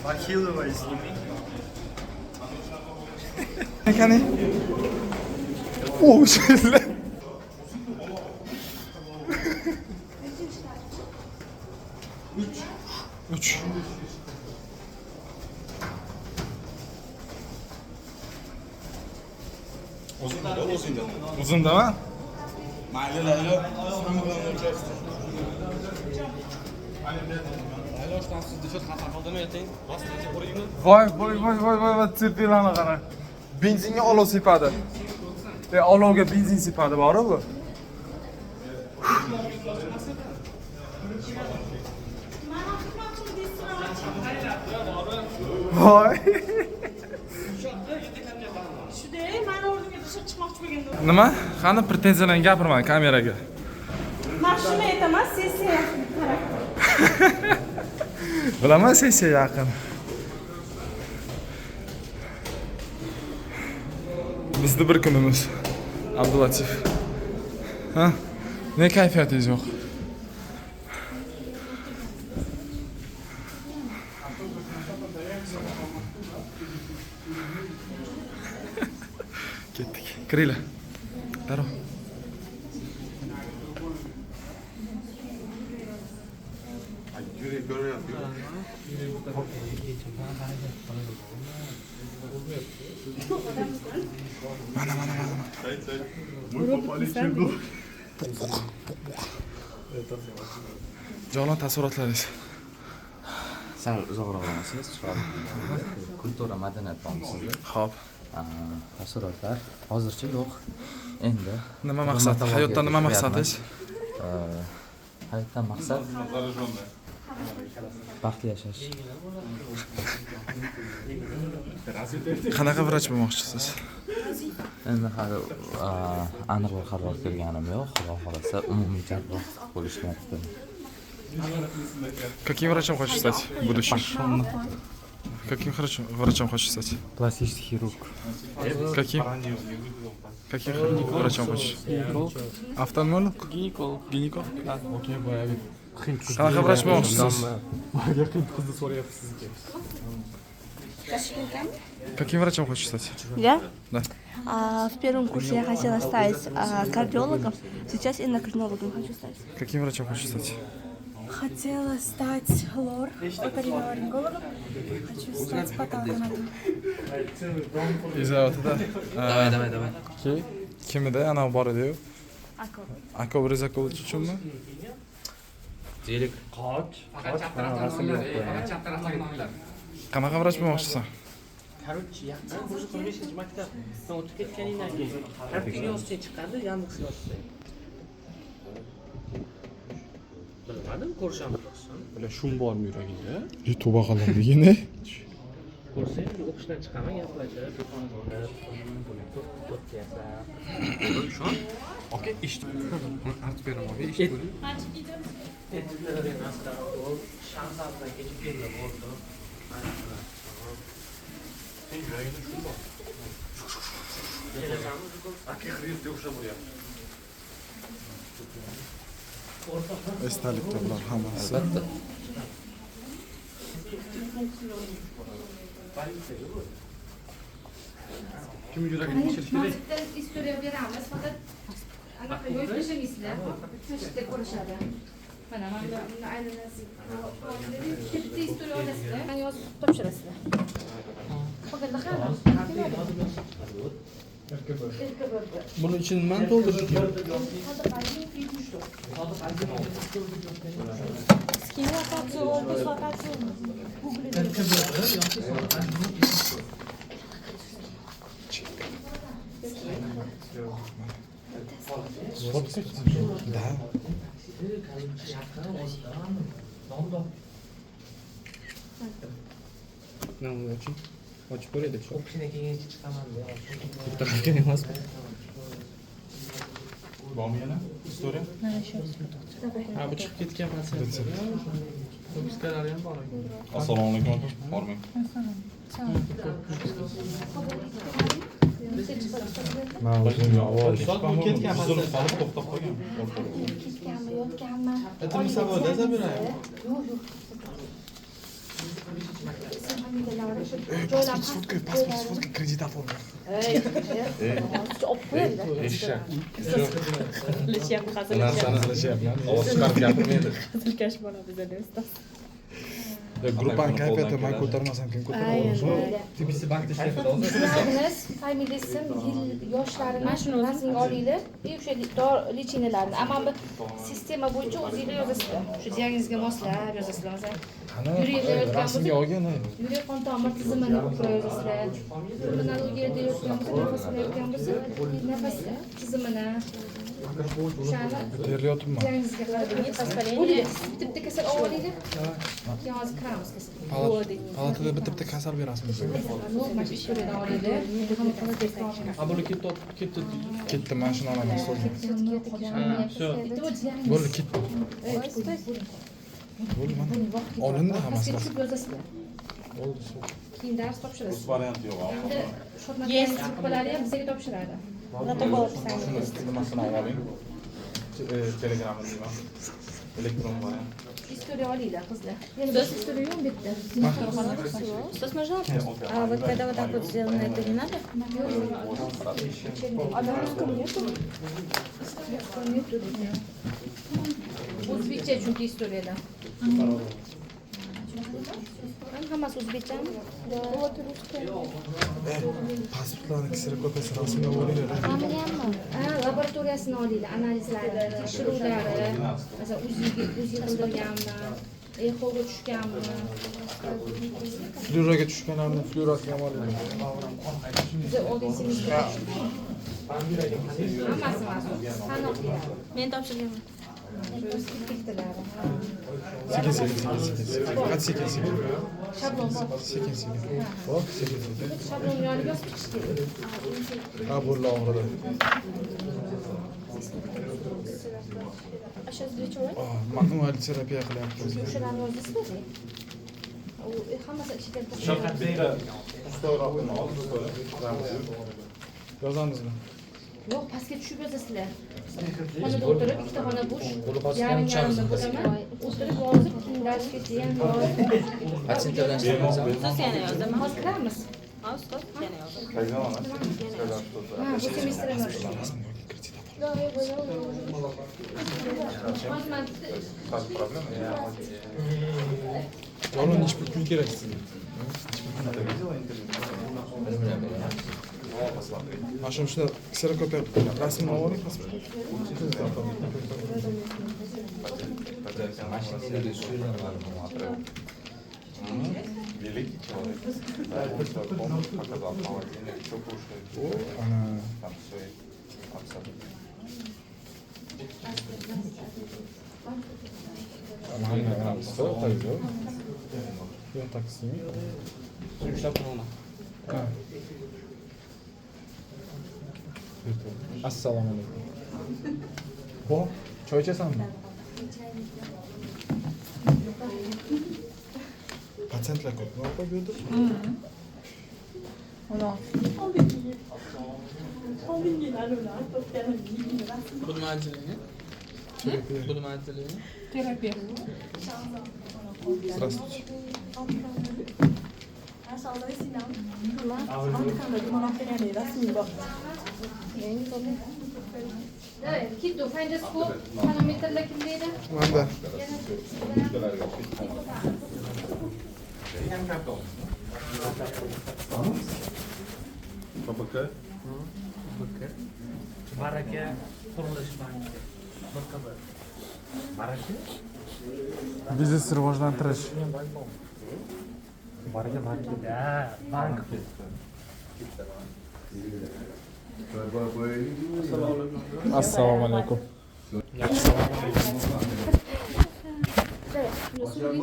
Бахилова сними. Qani? O şeyler. Üç. Uzun da mı? Voy, tsirpilani qara. Benzinga olov sepadi. Olovga benzin sepadi, bor bu. Voy. Shunday, men o'rnimga dashib chiqmoqchi bo'lgandim. Nima? Qani pretenziyalarni gapirmang kameraga. Mashina aytaman, sessiya yaqin qarab. Bilaman, sessiya yaqin. Bizda bir kunimiz. Abdulatif. Ha? Ne kayfiyatingiz yo'q? Ketdik. Kiringlar. Darrov. Mana. Jonli taassurotlaringiz. Sal uzoqroq olasiz, kultura madaniyat bo'lmasizda. Xo'p. Taassurotlar hozircha yo'q. Endi Nima maqsad? Hayotdan nima maqsadingiz? Hayotdan maqsad baxtli yashash. Qanaqa vrach bo'lmoqchisiz? Endi hali aniq bir qaror ko'rganim yo'q. Xudo xolasa umumiy jarroh bo'lish niyatida. Каким врачом хочешь стать в будущем? Каким врачом хочешь стать? Пластический хирург. Каким? Каким врачом хочешь? Офтальмолог? Ginekolog. Гинеколог? Okey, boyagi hind qizi. Qanaqa vrach bo'lmoqchisiz? Boyagi hind qizni so'rayapsiz sizga. Каким врачом хочешь стать? Я? Да. В первом курсе я хотела стать кардиологом, сейчас эндокринологом хочу стать. Каким врачом хочешь стать? Хотела стать оторинolaringологом, хочу стать патологоанатомом. Из-за вот это. Давай. Kimida ana bor edi-yu? Aka. Aka Rizakovich uchunmi? Delik. Qanaqa vrach bo'lmoqchisan? Короче, yaxshi o'zi 15-maktabdan o'tib ketganingdan keyin kartina yozsa chiqadi, Yandex yozsa. Bilmadim, ko'rishamiz. Bular shum bormi yuragingda? Tavba qildim degini. Ko'rsang, o'qishdan chiqaman, gaplashib. To'rt. Okey, eshitib. Uni artib beraman, eshitib bo'ling. Shansabdan kechib keldi, bo'ldi. Sen yuragingda shum bor. Aka xiriyatga o'xshab bo'lyapti. Esdalikda bular hammasi. Albatta. Kim yuragini tekshirish kerak? Istoriya beramiz, faqat anaqa yo'l tashlaysizlar. Tashda ko'rishadi. Mana bunda aylanasiz. Bitta istoriya olasizlar, men yozib topshirasizlar. Faqat qara. Buni ichini men to'ldirish kerak. Skinofatsiya, dislokatsiya. Да. Ochib ko'raylik. O'qishdan keyin chiqaman deb. Bitta qilgan emasmi? Bormi yana? Istoriya? Ha, bu chiqib ketgan patsiyent. Propiskalari ham bor ekan. Assalomu alaykum. Bormang. Men o'zim yo'q. Ketgan patsiyent. To'xtab qolgan. Ketganmi, yotganmi? Aytimi savolda zabiray. Yo'q. Sfotkaj, pasport, sfotkaj, kredita forma. Eshak. Lechyapman, Narsani qilishyapman. Ovoz chiqarib gapirmaydi. hazilkash bola bizada ustoz. Gruppani kayfiyati man ko'tarmasam kim ko'taradi? Tibisi bankda ishlayapti hozir. Sizlarimiz familiya ism, yil, yoshlarini rasmini olinglar. O'sha lichinalarni. Ammo bir sistema bo'yicha o'zingizlar yozasizlar. Shu diagnozga moslab yozasizlar. Masalan, Rasmga olgan. yurak qon tomir tizimini o'qib yozasizlar. Pulmonologiya deyotgan bo'lsa, nafas olayotgan bo'lsa, nafas tizimini o'shani Terlayotibman. diagnozga qarab bitta kasal olinglar. Keyin hozir kiramiz kasalga. Palatada bitta kasal berasizmi? Normal istoriyadan olinglar. Abuli ketdi. Ketdi, mana shuni olaman. Bo'ldi, ketdi. Bo'ldi, mana. Olindi hammasi. Tushib yozasizlar. Keyin dars topshirasiz. Variant yo'q. Endi sho'rtmalar ham bizga topshiradi. Nimasini oling? Telegramni deyman. Elektron variant. Istoriya olinglar qizlar. Yana bir istoriya yo'q bitta. Ustoz, можно вопрос? А вот когда вот так вот сделано, это не надо? А на русском нету? O'zbekcha chunki istoriyada. Hammasi o'zbekchami? Pasportlarni kserokopiyasi rasmga olinglar. Laboratoriyasini olinglar, analizlari, tekshiruvlari, masalan, uziga qilinganmi, echoga tushganmi? Flyuraga tushganlarni flyurasiga ham olinglar. Biza oldingizga hammasi mas'ul. Sanoqlari. Men topshirganman. Bitkilari. Sekin. Faqat sekin. Shablon bor. Sekin. Hop, sekin. Shablon yoniga yozib chiqish kerak. Ha, bo'ldi, og'ridi. А сейчас для чего? Manual terapiya qilyapmiz. O'shalarni yozasizlar. U hammasi ichidan Shavkatbekda ustoyroqni olib Yozamizmi? yo'q, pastga tushib yozasizlar. Xonada o'tirib, ikkita xona bo'sh. Yarim-yarimda bo'laman. O'tirib yozib, keyin darsga keyin yozib. Patentlardan ishlayapmiz. Ustoz yana yozaman. Hozir kiramiz. Ha, ustoz yana yozaman. Qaydan olasiz? Ha, bu semestr emas. Problema? Yolun ish pul kerak sizga. Mana shuni kserokopiya rasmini oling, pasport. Великий человек. Он показал холодильник, что кушает. Ana. Там все абсолютно. Mana stol qo'ydi. Yo'q, taksimi. Ha. Assalomu alaykum. Hop, choy ichasanmi? Patsientlar ko'p. Nima qo'yib berdi? Bo'lma ajrayni. Bo'lma ajrayni. Здравствуйте. Kitto, find a scope. Manometrlar kimda? Manda. КПК? Baraka qurilish banki. BKB. Baraka? Biznes rivojlantirish. Baraka bankida bank. Assalomu alaykum. Suv